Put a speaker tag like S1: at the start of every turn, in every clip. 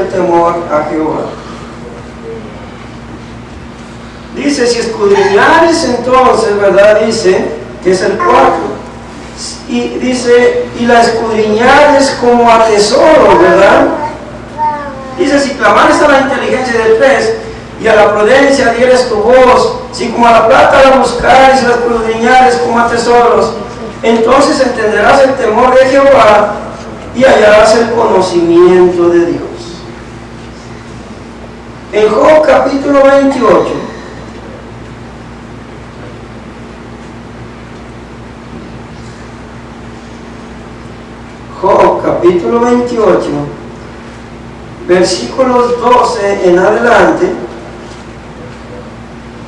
S1: el temor a Jehová. Dice, si escudriñares entonces, ¿verdad? Dice, que es el 4. Y dice, y la escudriñares como a tesoro, ¿verdad? Dice, si clamares a la inteligencia del 3 y a la prudencia dieres tu voz, si como a la plata la buscares y la escudriñares como a tesoros, entonces entenderás el temor de Jehová y hallarás el conocimiento de Dios. En Job capítulo 28, Job capítulo 28, versículos 12 en adelante,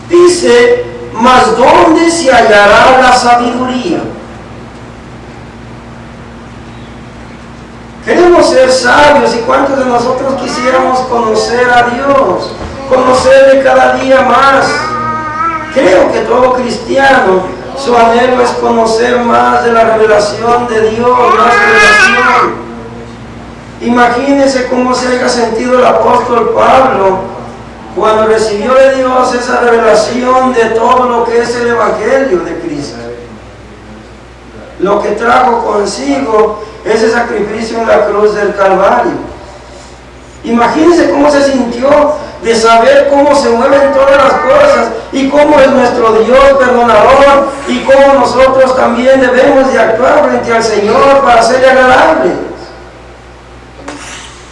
S1: dice, mas ¿dónde se hallará la sabiduría? Queremos ser sabios, y cuántos de nosotros quisiéramos conocer a Dios, conocerle cada día más. Creo que todo cristiano, su anhelo es conocer más de la revelación de Dios, más revelación. Imagínense cómo se haya sentido el apóstol Pablo cuando recibió de Dios esa revelación de todo lo que es el Evangelio de Cristo. Lo que trajo consigo ese sacrificio en la cruz del Calvario. Imagínense cómo se sintió de saber cómo se mueven todas las cosas y cómo es nuestro Dios perdonador y cómo nosotros también debemos de actuar frente al Señor para serle agradable.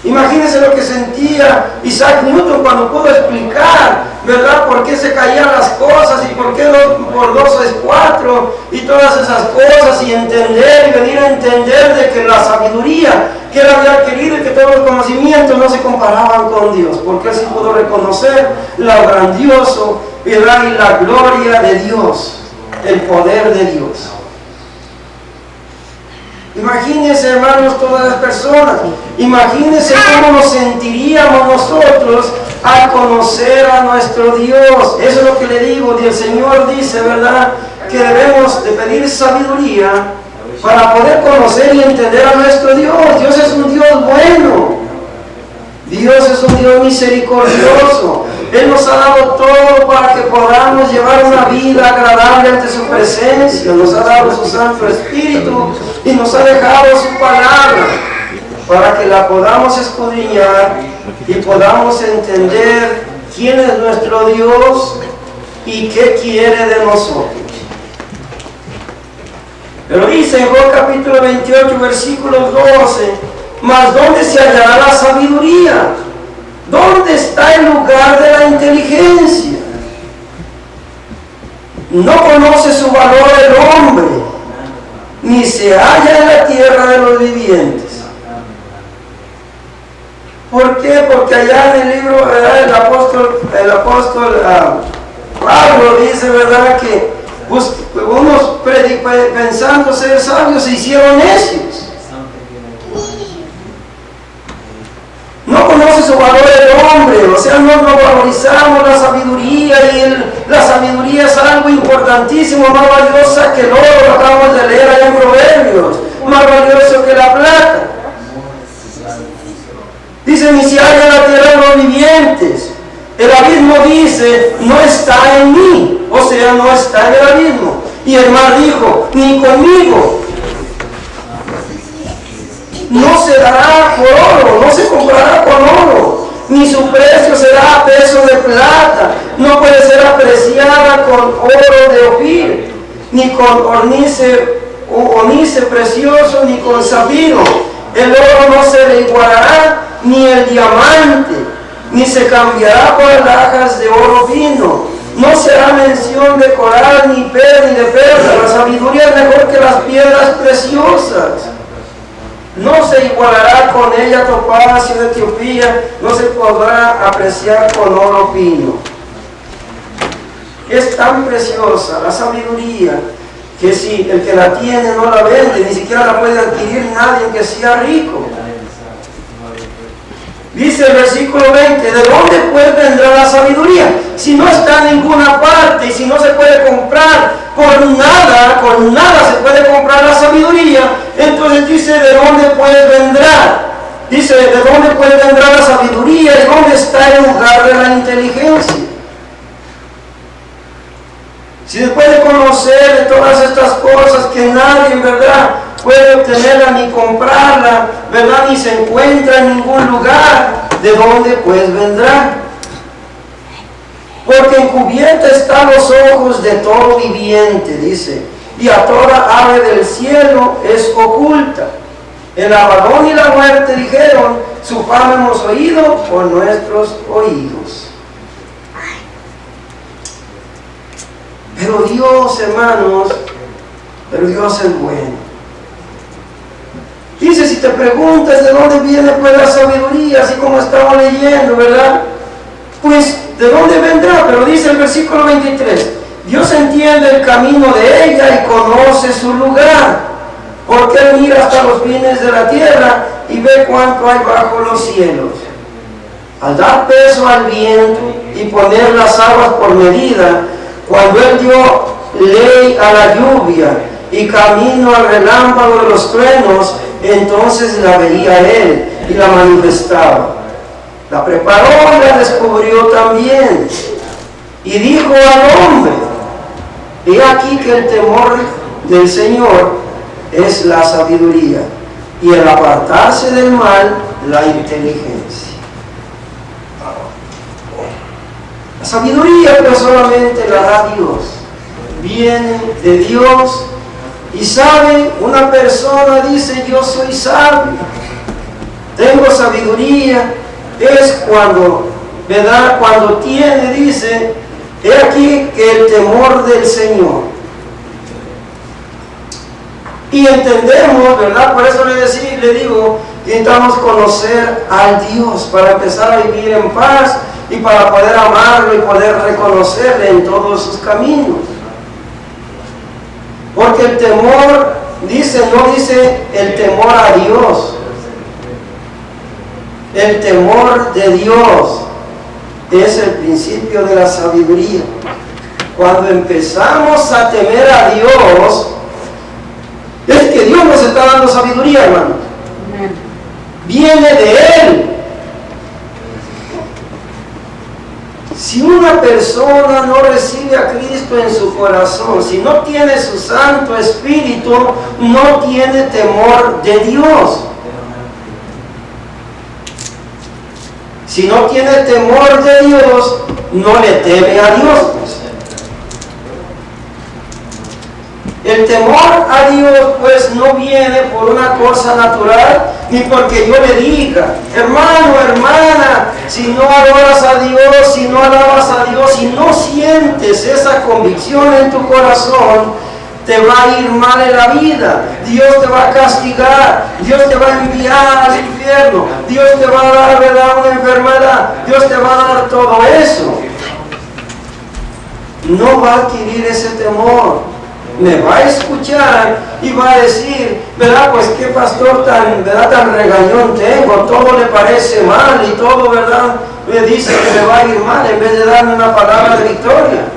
S1: Imagínense lo que sentía Isaac Newton cuando pudo explicar, ¿verdad?, por qué se caían las cosas y por qué 2 por 2 es 4 y todas esas cosas, y entender y venir a entender de que la sabiduría que él había adquirido y que todos los conocimientos no se comparaban con Dios, porque él sí pudo reconocer lo grandioso, ¿verdad?, y la gloria de Dios, el poder de Dios. Imagínense, hermanos, todas las personas, imagínense cómo nos sentiríamos nosotros al conocer a nuestro Dios. Eso es lo que le digo, y el Señor dice, ¿verdad?, que debemos de pedir sabiduría para poder conocer y entender a nuestro Dios. Dios es un Dios bueno, Dios es un Dios misericordioso. Él nos ha dado todo para que podamos llevar una vida agradable ante su presencia. Nos ha dado su Santo Espíritu y nos ha dejado su palabra para que la podamos escudriñar y podamos entender quién es nuestro Dios y qué quiere de nosotros. Pero dice en Job capítulo 28, versículo 12, mas ¿dónde se hallará la sabiduría? ¿Dónde está el lugar de la inteligencia? No conoce su valor el hombre, ni se halla en la tierra de los vivientes. ¿Por qué? Porque allá en el libro, ¿verdad?, el apóstol Pablo dice, ¿verdad?, que unos pensando ser sabios se hicieron necios. No conoce su valor el hombre, o sea, no valorizamos la sabiduría, y la sabiduría es algo importantísimo, más valiosa que el oro, lo acabamos de leer allá en Proverbios, más valioso que la plata. Dice, ni se halla en la tierra de los vivientes. El abismo dice, no está en mí, o sea, no está en el abismo. Y el mar dijo, ni conmigo. No se dará por oro, no se comprará con oro, ni su precio será a peso de plata, no puede ser apreciada con oro de Ofir, ni con onice precioso, ni con zafiro. El oro no se le igualará, ni el diamante, ni se cambiará por alhajas de oro fino. No será mención de coral, ni de perla. La sabiduría es mejor que las piedras preciosas. No se igualará con ella topacio de Etiopía, no se podrá apreciar con oro fino. Es tan preciosa la sabiduría que si el que la tiene no la vende, ni siquiera la puede adquirir nadie que sea rico. Dice el versículo 20, ¿de dónde pues vendrá la sabiduría? Si no está en ninguna parte y si no se puede comprar con nada se puede comprar la sabiduría. Entonces dice, ¿de dónde pues vendrá? Dice, ¿de dónde pues vendrá la sabiduría? cosas que nadie, ¿verdad?, puede obtenerla ni comprarla, ¿verdad?, ni se encuentra en ningún lugar. ¿De dónde pues vendrá? Porque encubierta están los ojos de todo viviente, dice, y a toda ave del cielo es oculta. El Abaddón y la muerte dijeron, su fama hemos oído por nuestros oídos. Pero Dios, hermanos, pero Dios es bueno. Dice, si te preguntas de dónde viene pues la sabiduría, así como estamos leyendo, ¿verdad? Pues, ¿de dónde vendrá? Pero dice el versículo 23, Dios entiende el camino de ella y conoce su lugar, porque Él mira hasta los fines de la tierra y ve cuánto hay bajo los cielos. Al dar peso al viento y poner las aguas por medida, cuando Él dio ley a la lluvia y camino al relámpago de los truenos, entonces la veía Él y la manifestaba. La preparó y la descubrió también. Y dijo al hombre, he aquí que el temor del Señor es la sabiduría, y el apartarse del mal, la inteligencia. La sabiduría pues solamente la da Dios. Viene de Dios. Y sabe, una persona dice, yo soy sabio, tengo sabiduría, es cuando, ¿verdad?, cuando tiene, dice, he aquí que el temor del Señor. Y entendemos, ¿verdad? Por eso le digo, intentamos conocer al Dios para empezar a vivir en paz y para poder amarlo y poder reconocerle en todos sus caminos. Porque el temor, dice, no dice el temor a Dios. El temor de Dios es el principio de la sabiduría. Cuando empezamos a temer a Dios, es que Dios nos está dando sabiduría, hermano. Viene de Él. Si una persona no recibe a Cristo en su corazón, si no tiene su Santo Espíritu, no tiene temor de Dios. Si no tiene temor de Dios, no le teme a Dios. El temor a Dios pues no viene por una cosa natural, ni porque yo le diga, hermano, hermana, si no adoras a Dios, si no alabas a Dios, si no sientes esa convicción en tu corazón, te va a ir mal en la vida. Dios te va a castigar, Dios te va a enviar al infierno, Dios te va a dar, ¿verdad?, una enfermedad, Dios te va a dar todo eso. No va a adquirir ese temor. Me va a escuchar y va a decir, ¿verdad? Pues qué pastor tan, ¿verdad?, tan regañón tengo, todo le parece mal y todo, ¿verdad?, me dice que me va a ir mal en vez de darme una palabra de victoria.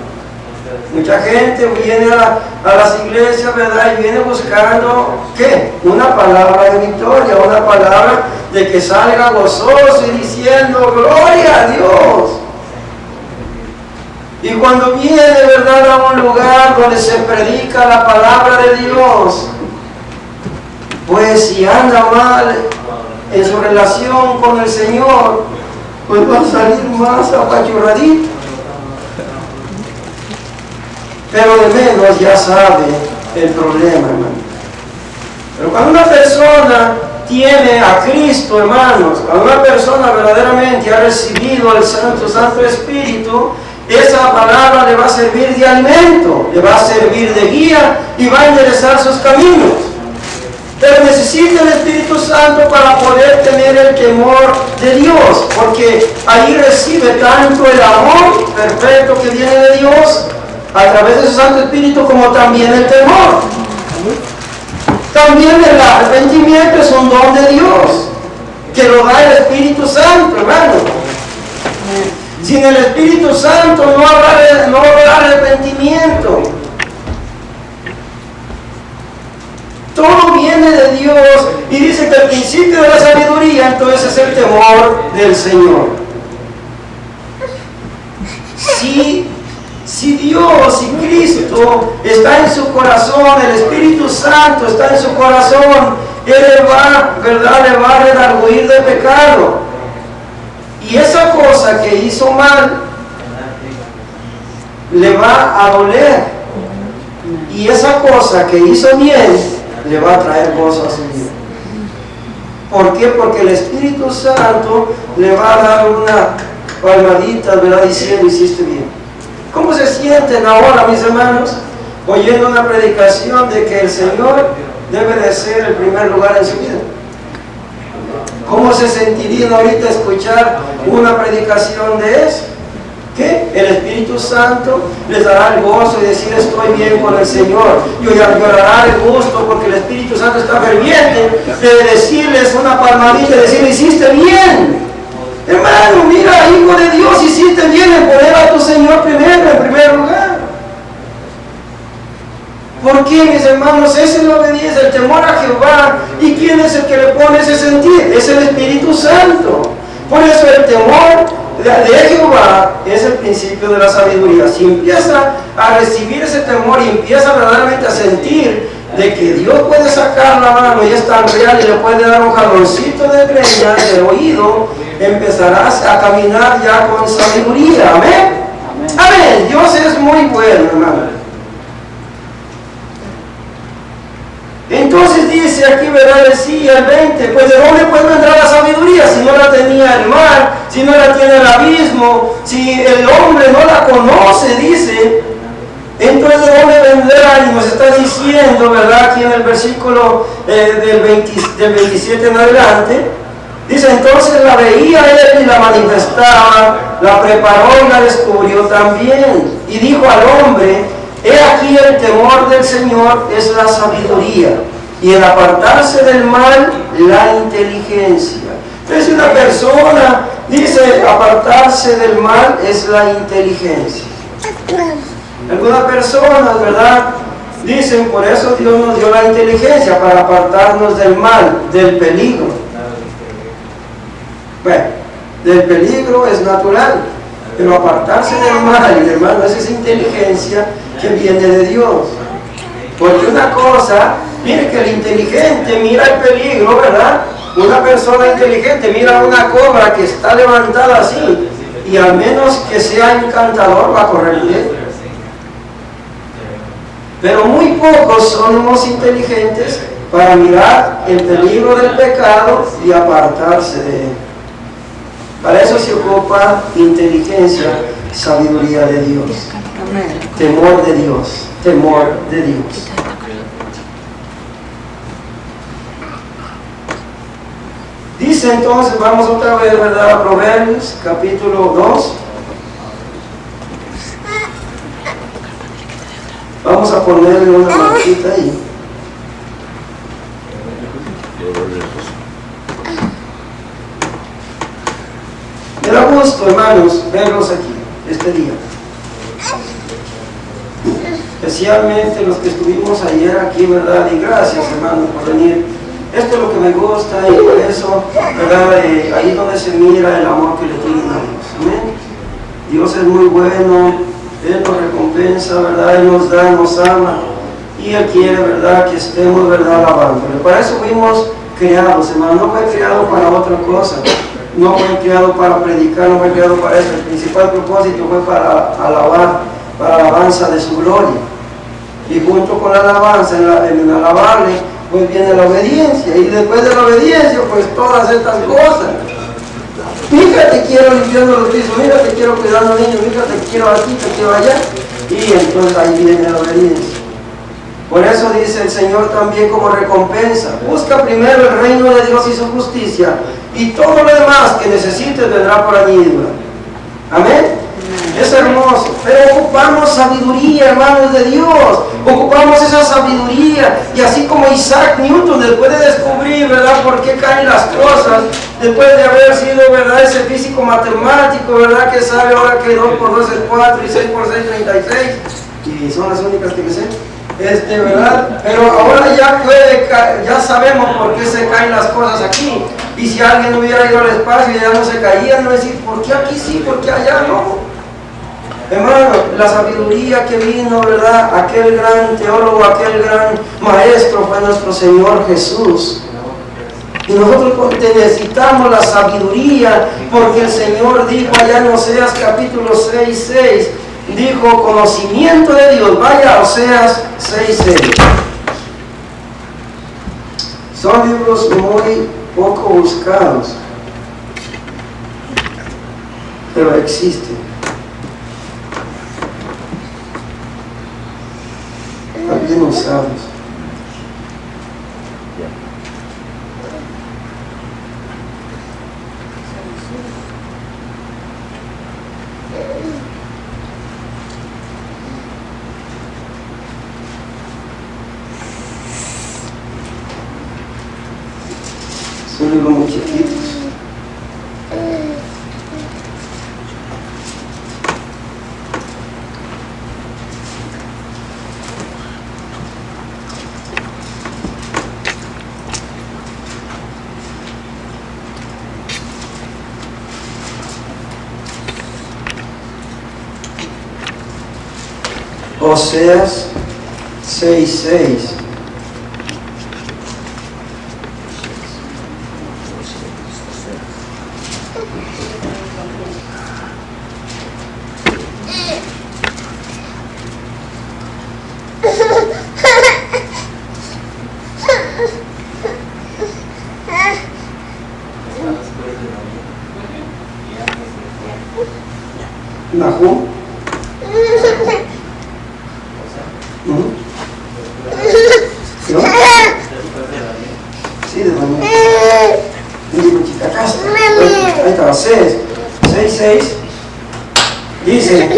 S1: Mucha gente viene a las iglesias, ¿verdad?, y viene buscando, ¿qué? Una palabra de victoria, una palabra de que salga gozoso y diciendo, gloria a Dios. Y cuando viene, ¿verdad?, a un lugar donde se predica la palabra de Dios, pues si anda mal en su relación con el Señor, pues va a salir más apachurradito. Pero de menos ya sabe el problema, hermano. Pero cuando una persona tiene a Cristo, hermanos, cuando una persona verdaderamente ha recibido el Santo Espíritu, esa palabra le va a servir de alimento, le va a servir de guía y va a enderezar sus caminos. Pero necesita el Espíritu Santo para poder tener el temor de Dios, porque ahí recibe tanto el amor perfecto que viene de Dios a través de su Santo Espíritu, como también el temor. También el arrepentimiento es un don de Dios, que lo da el Espíritu Santo, hermano. Sin el Espíritu Santo no habrá arrepentimiento. Todo viene de Dios, y dice que el principio de la sabiduría entonces es el temor del Señor. Si Dios y Cristo Cristo está en su corazón, el Espíritu Santo está en su corazón, Él le va, ¿verdad?, le va a redarguir de pecado. Y esa cosa que hizo mal le va a doler. Y esa cosa que hizo bien le va a traer cosas a su vida. ¿Por qué? Porque el Espíritu Santo le va a dar una palmadita, ¿verdad?, diciendo: hiciste bien. ¿Cómo se sienten ahora, mis hermanos, oyendo una predicación de que el Señor debe de ser el primer lugar en su vida? ¿Cómo se sentirían ahorita escuchar una predicación de eso? ¿Qué? El Espíritu Santo les dará el gozo y decir: estoy bien con el Señor. Y llorará el gusto porque el Espíritu Santo está ferviente de decirles una palmadita y decir: hiciste bien. Hermano, mira, hijo de Dios, hiciste bien en poner a tu Señor primero, en primer lugar. ¿Por qué, mis hermanos? Esa es la obediencia, el temor a Jehová. ¿Y quién es el que le pone ese sentir? Es el Espíritu Santo. Por eso el temor de Jehová es el principio de la sabiduría. Si empieza a recibir ese temor y empieza verdaderamente a sentir de que Dios puede sacar la mano y es tan real y le puede dar un jaloncito de greña del oído, empezarás a caminar ya con sabiduría. Amén. Amén. Dios es muy bueno, hermano. Entonces dice aquí, ¿verdad?, decía el 20, pues ¿de dónde puede vendrá la sabiduría si no la tenía el mar, si no la tiene el abismo, si el hombre no la conoce? Dice. Entonces, ¿de dónde vendrá? Y nos está diciendo, ¿verdad?, aquí en el versículo del 27 en adelante. Dice: entonces la veía él y la manifestaba, la preparó y la descubrió también. Y dijo al hombre: he aquí el temor del Señor es la sabiduría, y el apartarse del mal, la inteligencia. Entonces, una persona dice: apartarse del mal es la inteligencia. Algunas personas, ¿verdad?, dicen: por eso Dios nos dio la inteligencia, para apartarnos del mal, del peligro. Bueno, del peligro es natural, pero apartarse del mal, hermano, esa es inteligencia que viene de Dios. Porque una cosa, mire que el inteligente mira el peligro, ¿verdad? Una persona inteligente mira una cobra que está levantada así, y al menos que sea encantador va a correr bien. Pero muy pocos somos inteligentes para mirar el peligro del pecado y apartarse de él. Para eso se ocupa inteligencia, sabiduría de Dios, temor de Dios, temor de Dios. Dice entonces, vamos otra vez, ¿verdad?, a Proverbios, capítulo 2. Vamos a ponerle una marquita ahí. Me da gusto, hermanos, verlos aquí, este día. Especialmente los que estuvimos ayer aquí, ¿verdad? Y gracias, hermanos, por venir. Esto es lo que me gusta y por eso, ¿verdad?, ahí donde se mira el amor que le tienen a Dios. Amén. Dios es muy bueno, Él nos recompensa, ¿verdad? Él nos da, nos ama. Y Él quiere, ¿verdad?, que estemos, ¿verdad?, alabándole. Para eso fuimos creados, hermano. No fue creado para otra cosa. No fue creado para predicar, no fue creado para eso. El principal propósito fue para alabar, para la alabanza de su gloria. Y junto con la alabanza, en alabarle, pues viene la obediencia. Y después de la obediencia, pues todas estas cosas. Mira, te quiero limpiando los pisos, mira, te quiero cuidando niños, mira, te quiero aquí, te quiero allá. Y entonces ahí viene la obediencia. Por eso dice el Señor también como recompensa: busca primero el reino de Dios y su justicia, y todo lo demás que necesites vendrá por añadidura. Amén. Es hermoso, pero ocupamos sabiduría, hermanos de Dios. Ocupamos esa sabiduría. Y así como Isaac Newton, después de descubrir, ¿verdad?, por qué caen las cosas, después de haber sido, ¿verdad?, ese físico matemático, ¿verdad?, que sabe ahora que 2 por 2 es 4 y 6 por 6 es 36, y son las únicas que me sé. ¿Verdad? Pero ahora ya sabemos por qué se caen las cosas aquí. Y si alguien hubiera ido al espacio y ya no se caía, no decir: ¿por qué aquí sí, por qué allá no? Hermano, la sabiduría que vino, ¿verdad? Aquel gran teólogo, aquel gran maestro fue nuestro Señor Jesús. Y nosotros necesitamos la sabiduría, porque el Señor dijo allá en Oseas capítulo 6:6, dijo conocimiento de Dios. Vaya, Oseas 6:6. Son libros muy poco buscados, pero existen. Están bien usados. Son libros muy chiquitos. Oseas 6:6. Nahum. ¿No? Sí, de mañana. Acá está. Ahí está, 6:6. Dice: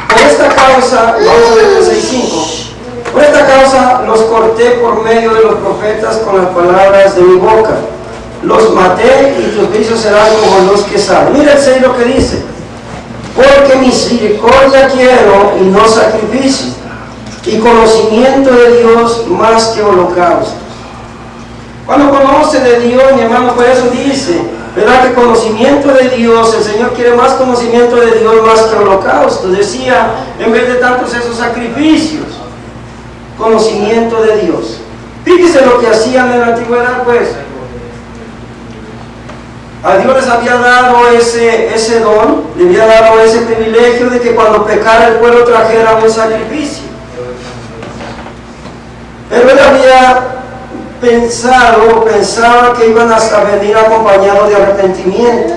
S1: por esta causa, vamos a ver el 6:5. Por esta causa los corté por medio de los profetas con las palabras de mi boca. Los maté y tus juicios serán como los que saben. Mira el 6 lo que dice: porque misericordia quiero y no sacrificio, y conocimiento de Dios más que holocaustos. Cuando conoce de Dios, mi hermano, por eso dice, ¿verdad? Que conocimiento de Dios, el Señor quiere más conocimiento de Dios más que holocaustos. Decía, en vez de tantos esos sacrificios, conocimiento de Dios. Fíjese lo que hacían en la antigüedad, pues. A Dios les había dado ese don, le había dado ese privilegio de que cuando pecara el pueblo trajera un sacrificio. Pero él había pensaba que iban a venir acompañados de arrepentimiento.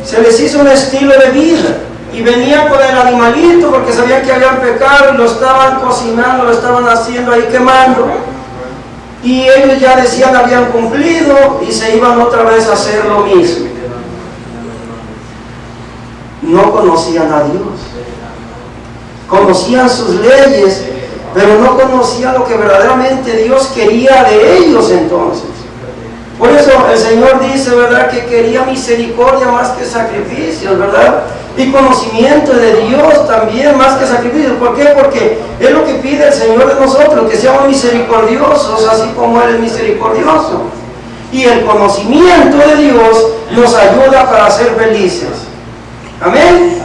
S1: Se les hizo un estilo de vida y venían con el animalito porque sabían que habían pecado y lo estaban cocinando, lo estaban haciendo ahí quemando. Y ellos ya decían habían cumplido y se iban otra vez a hacer lo mismo. No conocían a Dios. Conocían sus leyes, pero no conocían lo que verdaderamente Dios quería de ellos entonces. Por eso el Señor dice, ¿verdad?, que quería misericordia más que sacrificios, ¿verdad? Y conocimiento de Dios también más que sacrificios. ¿Por qué? Porque es lo que pide el Señor de nosotros, que seamos misericordiosos, así como Él es misericordioso. Y el conocimiento de Dios nos ayuda para ser felices. Amén.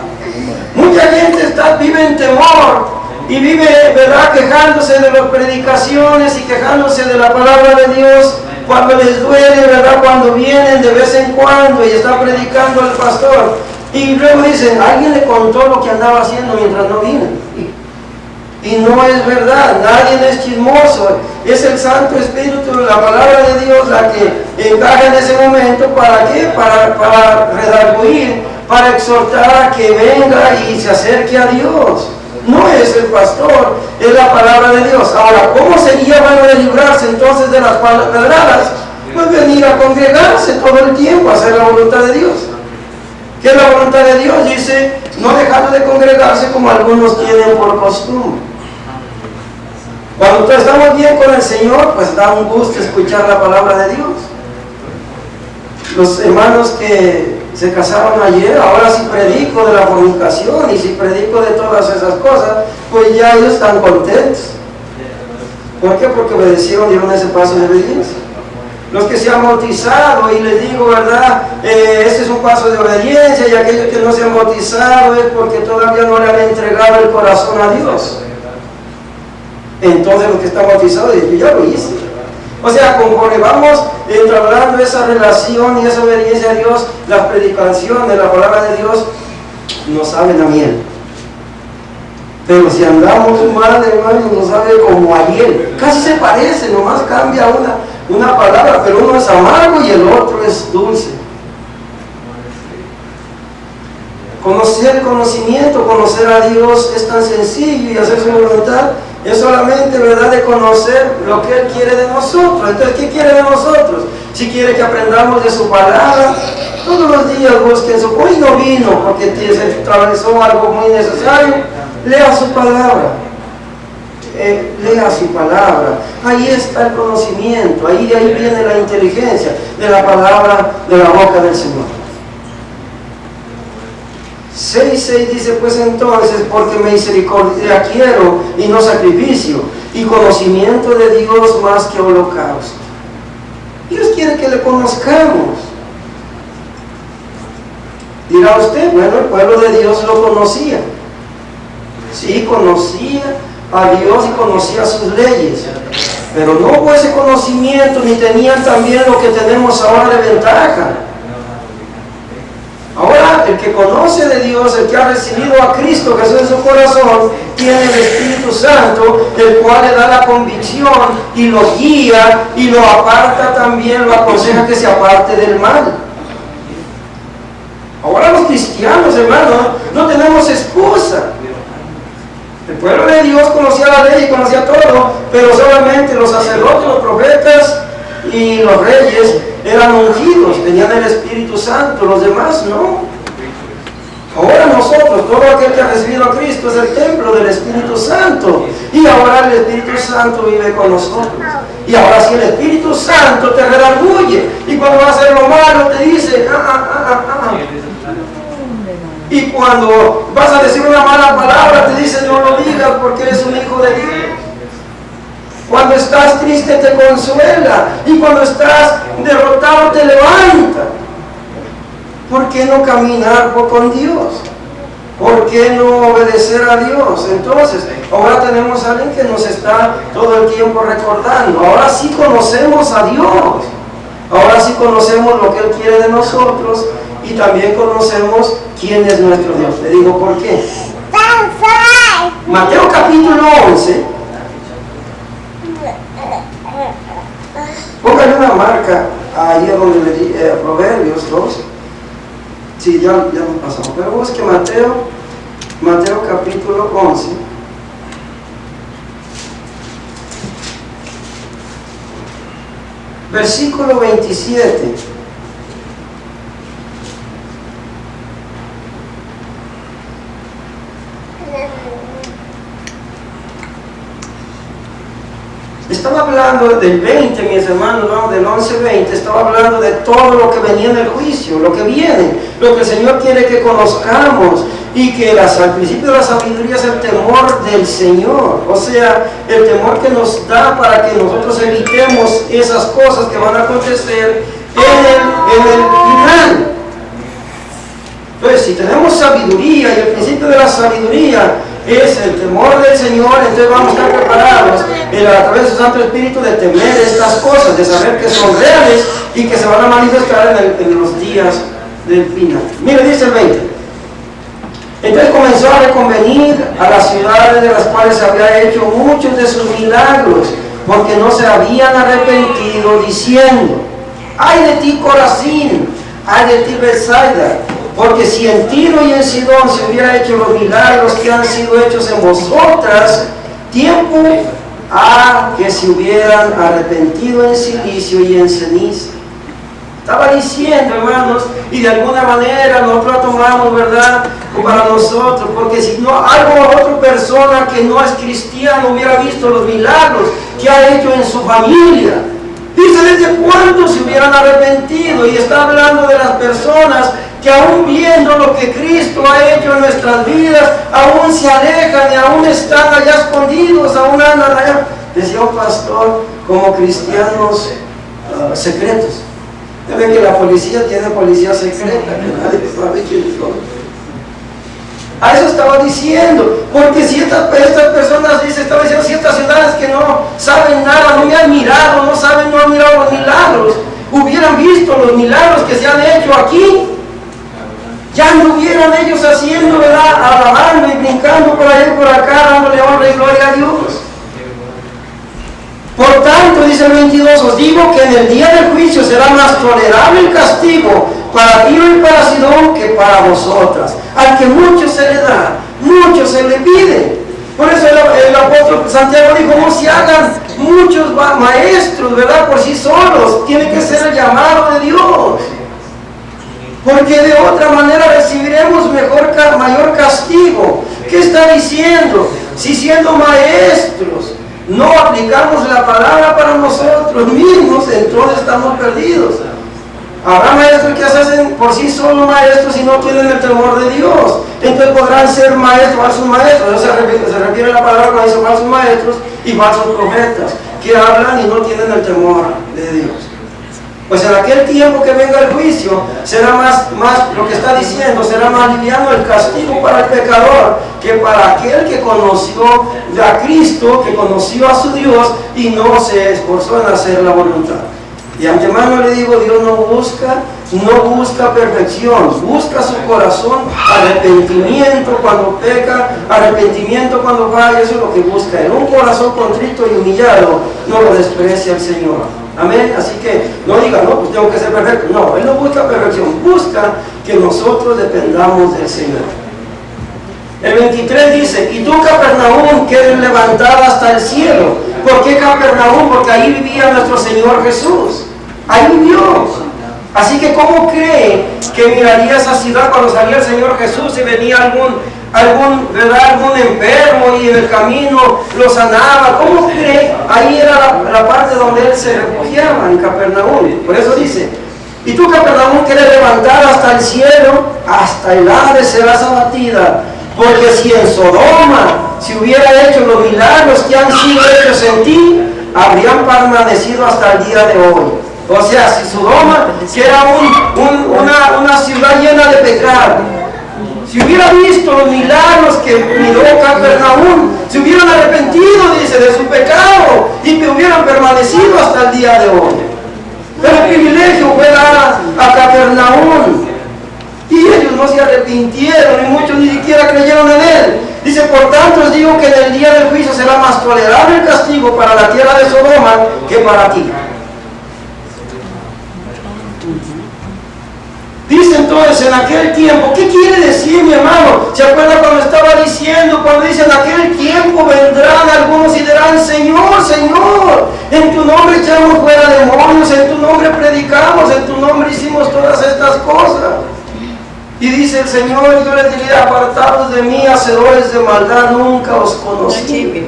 S1: Mucha gente vive en temor y vive, ¿verdad?, quejándose de las predicaciones y quejándose de la palabra de Dios cuando les duele, ¿verdad?, cuando vienen de vez en cuando y está predicando el pastor. Y luego dicen, alguien le contó lo que andaba haciendo mientras no vino. Y no es verdad, nadie es chismoso. Es el Santo Espíritu, la palabra de Dios, la que encaja en ese momento. ¿Para qué? Para redarguir, para exhortar a que venga y se acerque a Dios. No es el pastor, es la palabra de Dios. Ahora, ¿cómo sería bueno de librarse entonces de las pedradas? Pues venir a congregarse todo el tiempo, a hacer la voluntad de Dios. ¿Qué es la voluntad de Dios? Dice, no dejando de congregarse como algunos tienen por costumbre. Cuando estamos bien con el Señor, pues da un gusto escuchar la palabra de Dios. Los hermanos que se casaron ayer, ahora sí predico de la fornicación y si predico de todas esas cosas, pues ya ellos están contentos. ¿Por qué? Porque obedecieron, dieron ese paso de obediencia. los que se han bautizado, y les digo, ¿verdad? Este es un paso de obediencia, y aquellos que no se han bautizado es porque todavía no le han entregado el corazón a Dios. Entonces los que están bautizados dicen, yo ya lo hice. O sea, conforme vamos entablando esa relación y esa obediencia a Dios, las predicaciones, la palabra de Dios, nos saben a miel. Pero si andamos mal, hermano, nos sabe como a miel. Casi se parece, nomás cambia una palabra, pero uno es amargo y el otro es dulce. Conocer conocimiento, conocer a Dios es tan sencillo, y hacer su voluntad es solamente, ¿verdad?, de conocer lo que Él quiere de nosotros. Entonces, ¿qué quiere de nosotros? Si quiere que aprendamos de su palabra, todos los días busquen su... Hoy no vino porque se atravesó algo muy necesario. Lea su palabra. Lea su palabra. Ahí está el conocimiento, ahí viene la inteligencia de la palabra de la boca del Señor. 6:6 dice, pues entonces, porque misericordia quiero y no sacrificio, y conocimiento de Dios más que holocausto. Dios quiere que le conozcamos. Dirá usted, bueno, el pueblo de Dios lo conocía. Sí, conocía a Dios y conocía sus leyes, pero no hubo ese conocimiento, ni tenían también lo que tenemos ahora de ventaja. Ahora, el que conoce de Dios, el que ha recibido a Cristo Jesús en su corazón, tiene el Espíritu Santo, el cual le da la convicción y lo guía y lo aparta también, lo aconseja que se aparte del mal. Ahora los cristianos, hermanos, no tenemos excusa. El pueblo de Dios conocía la ley y conocía todo, pero solamente los sacerdotes, los profetas y los reyes eran ungidos, tenían el Espíritu Santo, los demás no. Ahora nosotros, todo aquel que ha recibido a Cristo es el templo del Espíritu Santo, y ahora el Espíritu Santo vive con nosotros. Y ahora si el Espíritu Santo te redarguye, y cuando vas a hacer lo malo te dice y cuando vas a decir una mala palabra te dice no lo digas porque eres un hijo de Dios. Cuando estás triste te consuela, y cuando estás derrotado te levanta. ¿Por qué no caminar con Dios? ¿Por qué no obedecer a Dios? Entonces, ahora tenemos a alguien que nos está todo el tiempo recordando. Ahora sí conocemos a Dios. Ahora sí conocemos lo que Él quiere de nosotros, y también conocemos quién es nuestro Dios. Le digo por qué. Mateo capítulo 11. Póngale una marca ahí donde le di Proverbios 2. Sí, ya nos pasamos. Pero busque Mateo capítulo 11. Versículo 27. Estaba hablando del 20, mis hermanos, ¿no? Del 11-20, estaba hablando de todo lo que venía en el juicio, lo que viene, lo que el Señor quiere que conozcamos, y que al principio de la sabiduría es el temor del Señor, o sea, el temor que nos da para que nosotros evitemos esas cosas que van a acontecer en el final. Entonces, si tenemos sabiduría, y el principio de la sabiduría es el temor del Señor, entonces vamos a estar preparados a través del Santo Espíritu de temer estas cosas, de saber que son reales y que se van a manifestar en los días del final. Mire, dice el 20. Entonces comenzó a reconvenir a las ciudades de las cuales se había hecho muchos de sus milagros, porque no se habían arrepentido, diciendo: ay de ti, Corazín, ay de ti, Betsaida, porque si en Tiro y en Sidón se hubiera hecho los milagros que han sido hechos en vosotras, tiempo a que se hubieran arrepentido en silicio y en ceniza. Estaba diciendo, hermanos, y de alguna manera nosotros la tomamos, ¿verdad?, para nosotros, porque si no, otra persona que no es cristiano hubiera visto los milagros que ha hecho en su familia. Dice, ¿desde cuándo se hubieran arrepentido? Y está hablando de las personas que aún viendo lo que Cristo ha hecho en nuestras vidas, aún se alejan y aún están allá escondidos, aún andan allá. Decía un pastor, como cristianos secretos. Ya ven que la policía tiene policía secreta, que nadie sabe quiénes son. A eso estaba diciendo, porque si estas personas, estaba diciendo, si estas ciudades que no saben nada, no me han mirado, no han mirado los milagros, hubieran visto los milagros que se han hecho aquí, ya anduvieran ellos haciendo, ¿verdad? Alabando y brincando por allá y por acá, dándole honra y gloria a Dios. Por tanto, dice el 22, os digo que en el día del juicio será más tolerable el castigo para Tiro y para Sidón que para vosotras. Al que mucho se le da, mucho se le pide. Por eso el apóstol Santiago dijo, no se hagan muchos maestros, ¿verdad? Por sí solos, tiene que ser el llamado de Dios. Porque de otra manera recibiremos mayor castigo. ¿Qué está diciendo? Si siendo maestros no aplicamos la palabra para nosotros mismos, entonces estamos perdidos. Habrá maestros que se hacen por sí solos maestros y no tienen el temor de Dios. Entonces podrán ser maestros, falsos maestros. Eso se refiere a la palabra cuando dice falsos maestros y falsos profetas, que hablan y no tienen el temor de Dios. Pues en aquel tiempo que venga el juicio, será más lo que está diciendo, será más liviano el castigo para el pecador que para aquel que conoció a Cristo, que conoció a su Dios y no se esforzó en hacer la voluntad. Y antemano le digo, Dios no busca perfección, busca su corazón, arrepentimiento cuando peca, arrepentimiento cuando falla, eso es lo que busca. En un corazón contrito y humillado no lo desprecia el Señor. Amén. Así que no diga, no, pues tengo que ser perfecto. No, Él no busca perfección, busca que nosotros dependamos del Señor. El 23 dice, y tú, Capernaum, quedes levantada hasta el cielo. ¿Por qué Capernaum? Porque ahí vivía nuestro Señor Jesús. Ahí vivió. Así que ¿cómo cree que miraría esa ciudad cuando salía el Señor Jesús y venía algún enfermo y en el camino lo sanaba? ¿Cómo cree? Ahí era la parte donde Él se refugiaba, en Capernaum. Por eso dice, y tú, Capernaum, quieres levantar hasta el cielo, hasta el Hades serás abatida. Porque si en Sodoma se hubiera hecho los milagros que han sido hechos en ti, habrían permanecido hasta el día de hoy. O sea, si Sodoma, que era una ciudad llena de pecado, si hubiera visto los milagros que miró Capernaum, se hubieran arrepentido, dice, de su pecado y que hubieran permanecido hasta el día de hoy. Pero el privilegio fue dar a Capernaum. Y ellos no se arrepintieron y muchos ni siquiera creyeron en Él. Dice, por tanto os digo que en el día del juicio será más tolerable el castigo para la tierra de Sodoma que para ti. Dice entonces, en aquel tiempo, ¿qué quiere decir, mi hermano? ¿Se acuerda cuando estaba diciendo, cuando dice, en aquel tiempo vendrán algunos y dirán, Señor, Señor, en tu nombre echamos fuera demonios, en tu nombre predicamos, en tu nombre hicimos todas estas cosas? Y dice el Señor, yo les diría, apartados de mí, hacedores de maldad, nunca os conocí.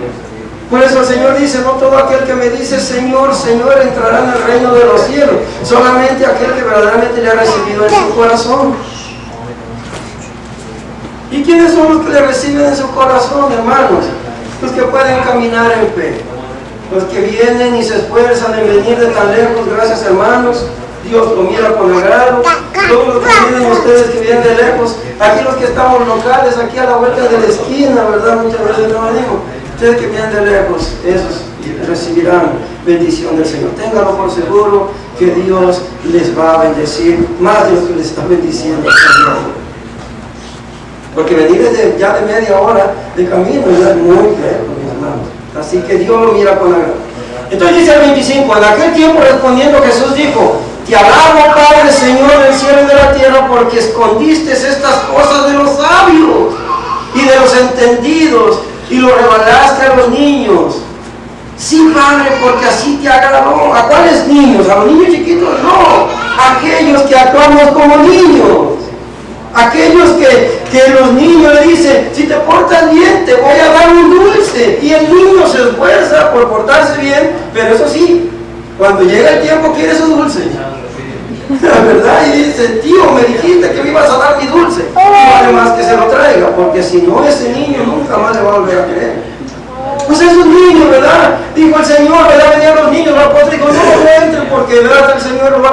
S1: Por eso el Señor dice, no todo aquel que me dice Señor, Señor, entrará en el reino de los cielos, solamente aquel que verdaderamente le ha recibido en su corazón. ¿Y quiénes son los que le reciben en su corazón, hermanos? Los que pueden caminar en fe, los que vienen y se esfuerzan en venir de tan lejos. Gracias, hermanos, Dios lo mira con agrado. Todos los que vienen, ustedes que vienen de lejos, aquí los que estamos locales, aquí a la vuelta de la esquina, ¿verdad? Muchas veces no digo, ustedes que vienen de lejos, esos recibirán bendición del Señor. Ténganlo por seguro que Dios les va a bendecir más de lo que les está bendiciendo. Porque venir desde ya de media hora de camino ya es muy lejos, mis hermanos. Así que Dios lo mira con agrado. Entonces dice el 25, en aquel tiempo respondiendo Jesús dijo, te alabo, Padre, Señor del cielo y de la tierra, porque escondiste estas cosas de los sabios y de los entendidos y lo revelaste a los niños. Sí, Padre, porque así te agradó. ¿A cuáles niños? ¿A los niños chiquitos? No, aquellos que actuamos como niños. Aquellos que los niños le dicen, si te portas bien, te voy a dar un dulce. Y el niño se esfuerza por portarse bien, pero eso sí, cuando llega el tiempo quiere su dulce. La verdad, y dice, tío, me dijiste que me ibas a dar mi dulce. Y vale más que se lo traiga, porque si no, ese niño nunca más le va a volver a creer. pues esos niños, ¿verdad? Dijo el Señor, ¿verdad? Venían los niños, la apóstol dijo, no entren porque, ¿verdad? El Señor lo va a